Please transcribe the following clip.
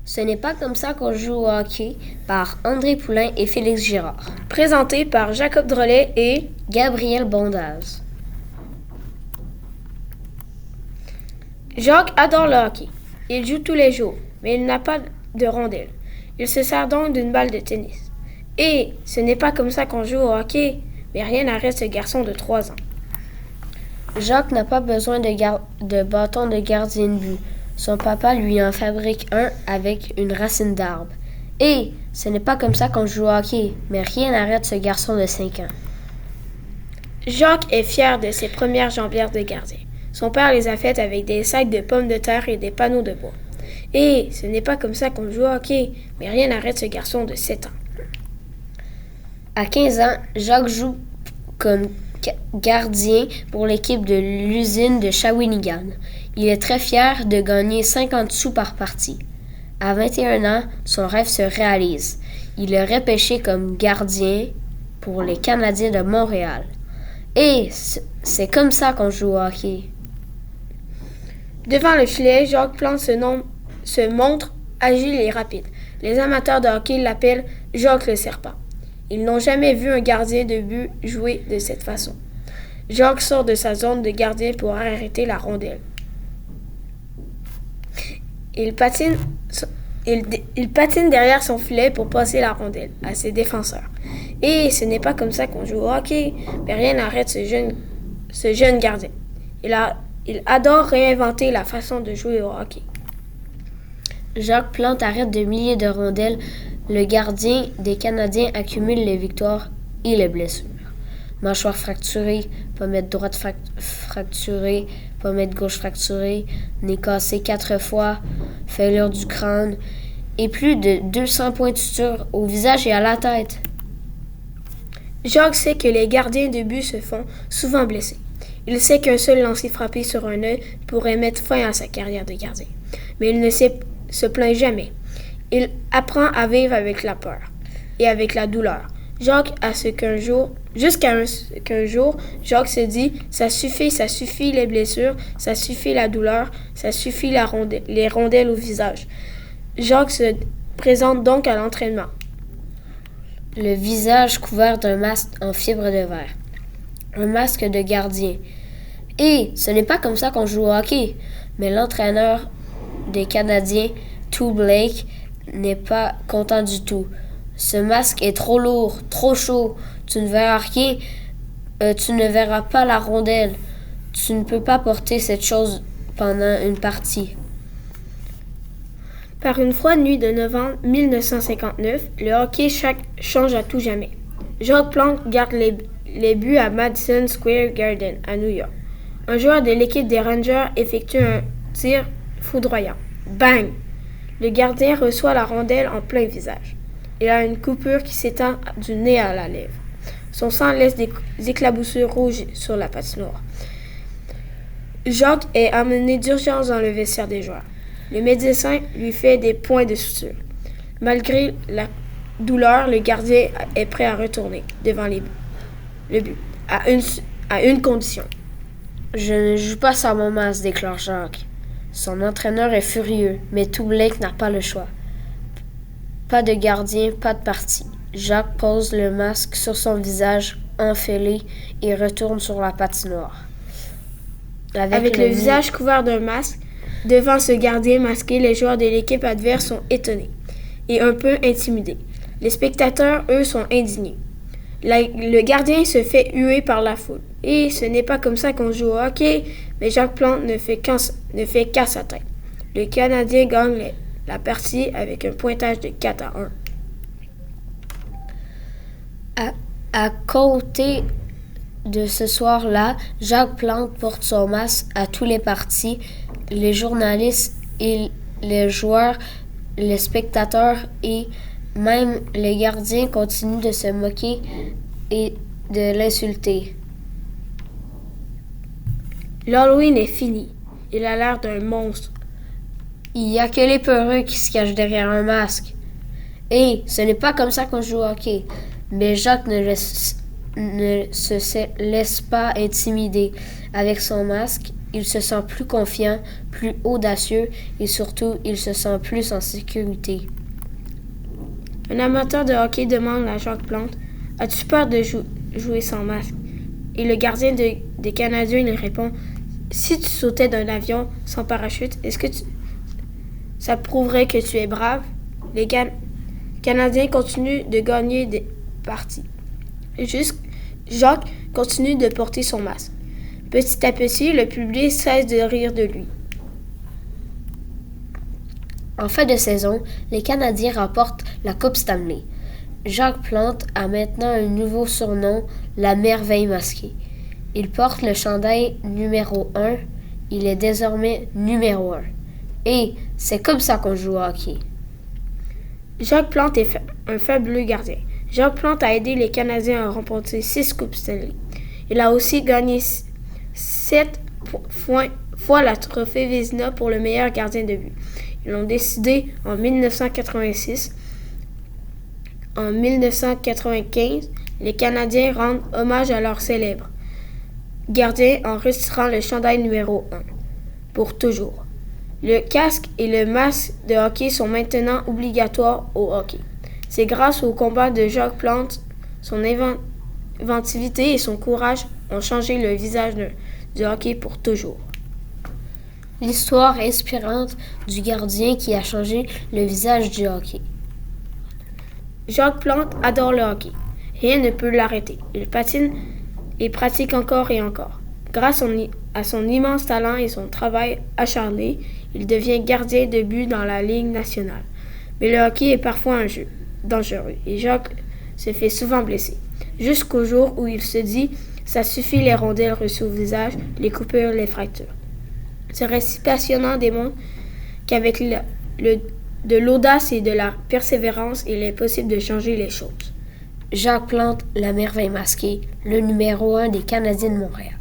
Ce n'est pas comme ça qu'on joue au hockey par André Poulain et Félix Girard. Présenté par Jacob Drolet et Gabriel Bondaz. Jacques adore le hockey. Il joue tous les jours, mais il n'a pas de rondelle. Il se sert donc d'une balle de tennis. Et ce n'est pas comme ça qu'on joue au hockey, mais rien n'arrête ce garçon de 3 ans. Jacques n'a pas besoin de bâton de gardien de but. Son papa lui en fabrique un avec une racine d'arbre. Et ce n'est pas comme ça qu'on joue au hockey, mais rien n'arrête ce garçon de 5 ans. Jacques est fier de ses premières jambières de gardien. Son père les a faites avec des sacs de pommes de terre et des panneaux de bois. Et ce n'est pas comme ça qu'on joue au hockey, mais rien n'arrête ce garçon de 7 ans. À 15 ans, Jacques joue comme gardien pour l'équipe de l'usine de Shawinigan. Il est très fier de gagner 50 sous par partie. À 21 ans, son rêve se réalise. Il est repêché comme gardien pour les Canadiens de Montréal. Et c'est comme ça qu'on joue au hockey. Devant le filet, Jacques Plante se montre agile et rapide. Les amateurs de hockey l'appellent Jacques le Serpent. Ils n'ont jamais vu un gardien de but jouer de cette façon. Jacques sort de sa zone de gardien pour arrêter la rondelle. Il patine derrière son filet pour passer la rondelle à ses défenseurs. Et ce n'est pas comme ça qu'on joue au hockey, mais rien n'arrête ce jeune gardien. Il adore réinventer la façon de jouer au hockey. Jacques Plante arrête de milliers de rondelles. Le gardien des Canadiens accumule les victoires et les blessures. Mâchoire fracturée, pommette droite fracturée, pommette gauche fracturée, nez cassé 4 fois, fêlure du crâne et plus de 200 points de suture au visage et à la tête. Jacques sait que les gardiens de but se font souvent blesser. Il sait qu'un seul lancer frappé sur un œil pourrait mettre fin à sa carrière de gardien. Mais il ne se plaint jamais. Il apprend à vivre avec la peur et avec la douleur. Jusqu'à ce qu'un jour, Jacques se dit « ça suffit les blessures, ça suffit la douleur, ça suffit les rondelles au visage ». Jacques se présente donc à l'entraînement. Le visage couvert d'un masque en fibre de verre. Un masque de gardien. Et ce n'est pas comme ça qu'on joue au hockey, mais l'entraîneur des Canadiens, Tou Blake, n'est pas content du tout. Ce masque est trop lourd, trop chaud. Tu ne verras rien. Tu ne verras pas la rondelle. Tu ne peux pas porter cette chose pendant une partie. Par une froide nuit de novembre 1959, le hockey change à tout jamais. Jacques Plante garde les buts à Madison Square Garden, à New York. Un joueur de l'équipe des Rangers effectue un tir foudroyant. Bang! Le gardien reçoit la rondelle en plein visage. Il a une coupure qui s'étend du nez à la lèvre. Son sang laisse des éclaboussures rouges sur la patinoire. Jacques est amené d'urgence dans le vestiaire des joueurs. Le médecin lui fait des points de suture. Malgré la douleur, le gardien est prêt à retourner devant le but, à une condition. Je ne joue pas sans mon masque, déclare Jacques. Son entraîneur est furieux, mais Tou Blake n'a pas le choix. Pas de gardien, pas de partie. Jacques pose le masque sur son visage enfêlé et retourne sur la patinoire. Avec le visage couvert d'un masque, devant ce gardien masqué, les joueurs de l'équipe adverse sont étonnés et un peu intimidés. Les spectateurs, eux, sont indignés. Le gardien se fait huer par la foule. Et ce n'est pas comme ça qu'on joue au hockey, mais Jacques Plante ne fait qu'à sa tête. Le Canadien gagne la partie avec un pointage de 4-1. À côté de ce soir-là, Jacques Plante porte son masque à tous les parties. Les journalistes et les joueurs, les spectateurs et même les gardiens continuent de se moquer et de l'insulter. L'Halloween est fini. Il a l'air d'un monstre. Il n'y a que les peureux qui se cachent derrière un masque. Et ce n'est pas comme ça qu'on joue au hockey. Mais Jacques ne se laisse pas intimider. Avec son masque il se sent plus confiant, plus audacieux et surtout, il se sent plus en sécurité. Un amateur de hockey demande à Jacques Plante « As-tu peur de jouer sans masque? » Et le gardien des Canadiens lui répond « Si tu sautais d'un avion sans parachute, est-ce que ça prouverait que tu es brave? » Les Canadiens continuent de gagner des parties. Jacques continue de porter son masque. Petit à petit, le public cesse de rire de lui. En fin de saison, les Canadiens remportent la Coupe Stanley. Jacques Plante a maintenant un nouveau surnom, la merveille masquée. Il porte le chandail numéro 1. Il est désormais numéro 1. Et c'est comme ça qu'on joue au hockey. Jacques Plante est un fabuleux gardien. Jacques Plante a aidé les Canadiens à remporter 6 Coupes Stanley. Il a aussi gagné 7 fois la trophée Vezina pour le meilleur gardien de but. Ils l'ont décidé en 1986. En 1995, les Canadiens rendent hommage à leur célèbre gardien en retirant le chandail numéro 1 pour toujours. Le casque et le masque de hockey sont maintenant obligatoires au hockey. C'est grâce au combat de Jacques Plante, son inventivité et son courage ont changé le visage du hockey pour toujours. L'histoire inspirante du gardien qui a changé le visage du hockey. Jacques Plante adore le hockey. Rien ne peut l'arrêter. Il patine et pratique encore et encore. Grâce à son immense talent et son travail acharné, il devient gardien de but dans la Ligue nationale. Mais le hockey est parfois un jeu dangereux et Jacques se fait souvent blesser. Jusqu'au jour où il se dit « ça suffit les rondelles reçues au visage, les coupures, les fractures ». Ce récit passionnant démontre qu'avec de l'audace et de la persévérance, il est possible de changer les choses. Jacques Plante, la merveille masquée, le numéro 1 des Canadiens de Montréal.